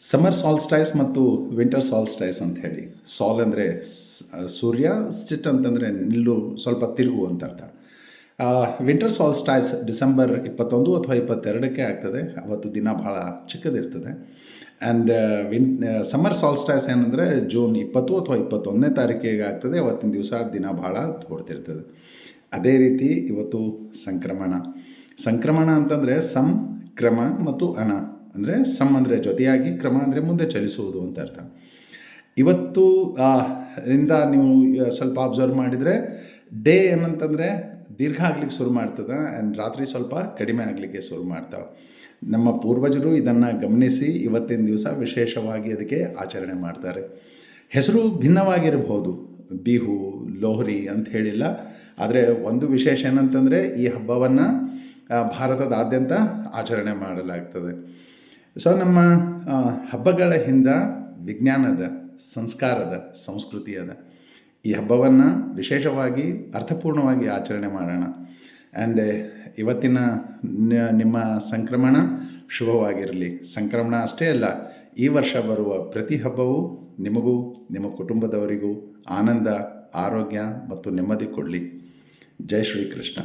Summer solstice ಮತ್ತು winter solstice ಅಂತ ಹೇಳಿ. ಸಾಲ್ ಅಂದರೆ ಸೂರ್ಯ, ಸ್ಟಿಟ್ ಅಂತಂದರೆ ನಿಲ್ಲು, ಸ್ವಲ್ಪ ತಿರುಗು ಅಂತ ಅರ್ಥ. ವಿಂಟರ್ ಸಾಲ್ಸ್ಟೈಸ್ ಡಿಸೆಂಬರ್ 21 ಅಥವಾ 22ಕ್ಕೆ ಆಗ್ತದೆ. ಅವತ್ತು ದಿನ ಭಾಳ ಚಿಕ್ಕದಿರ್ತದೆ. ಆ್ಯಂಡ್ ಸಮ್ಮರ್ ಸಾಲ್ಸ್ಟೈಸ್ ಏನಂದರೆ ಜೂನ್ 20 ಅಥವಾ 21ನೇ ತಾರೀಕಿಗೆ ಆಗ್ತದೆ. ಅವತ್ತಿನ ದಿವಸ ದಿನ ಭಾಳ ದೊಡ್ಡದಿರ್ತದೆ. ಅದೇ ರೀತಿ ಇವತ್ತು ಸಂಕ್ರಮಣ ಅಂತಂದರೆ ಸಮ್, ಕ್ರಮ ಮತ್ತು ಅಣ. ಅಂದರೆ ಸಮ್ ಅಂದರೆ ಜೊತೆಯಾಗಿ, ಕ್ರಮ ಅಂದರೆ ಮುಂದೆ ಚಲಿಸುವುದು ಅಂತ ಅರ್ಥ. ಇವತ್ತು ಇಂದ ನೀವು ಸ್ವಲ್ಪ ಅಬ್ಸರ್ವ್ ಮಾಡಿದರೆ ಡೇ ಏನಂತಂದರೆ ದೀರ್ಘ ಆಗಲಿಕ್ಕೆ ಶುರು ಮಾಡ್ತದೆ ಆ್ಯಂಡ್ ರಾತ್ರಿ ಸ್ವಲ್ಪ ಕಡಿಮೆ ಆಗಲಿಕ್ಕೆ ಶುರು ಮಾಡ್ತಾವೆ. ನಮ್ಮ ಪೂರ್ವಜರು ಇದನ್ನು ಗಮನಿಸಿ ಇವತ್ತಿನ ದಿವಸ ವಿಶೇಷವಾಗಿ ಅದಕ್ಕೆ ಆಚರಣೆ ಮಾಡ್ತಾರೆ. ಹೆಸರು ಭಿನ್ನವಾಗಿರಬಹುದು, ಬಿಹು, ಲೋಹರಿ ಅಂತ ಹೇಳಿಲ್ಲ. ಆದರೆ ಒಂದು ವಿಶೇಷ ಏನಂತಂದರೆ ಈ ಹಬ್ಬವನ್ನು ಭಾರತದಾದ್ಯಂತ ಆಚರಣೆ ಮಾಡಲಾಗ್ತದೆ. ಸೊ ನಮ್ಮ ಹಬ್ಬಗಳ ಹಿಂದೆ ವಿಜ್ಞಾನದ, ಸಂಸ್ಕಾರದ, ಸಂಸ್ಕೃತಿ ಅದ. ಈ ಹಬ್ಬವನ್ನು ವಿಶೇಷವಾಗಿ ಅರ್ಥಪೂರ್ಣವಾಗಿ ಆಚರಣೆ ಮಾಡೋಣ. ಆ್ಯಂಡ್ ಇವತ್ತಿನ ನಿಮ್ಮ ಸಂಕ್ರಮಣ ಶುಭವಾಗಿರಲಿ. ಸಂಕ್ರಮಣ ಅಷ್ಟೇ ಅಲ್ಲ, ಈ ವರ್ಷ ಬರುವ ಪ್ರತಿ ಹಬ್ಬವೂ ನಿಮಗೂ ನಿಮ್ಮ ಕುಟುಂಬದವರಿಗೂ ಆನಂದ, ಆರೋಗ್ಯ ಮತ್ತು ನೆಮ್ಮದಿ ಕೊಡಲಿ. ಜೈ ಶ್ರೀಕೃಷ್ಣ.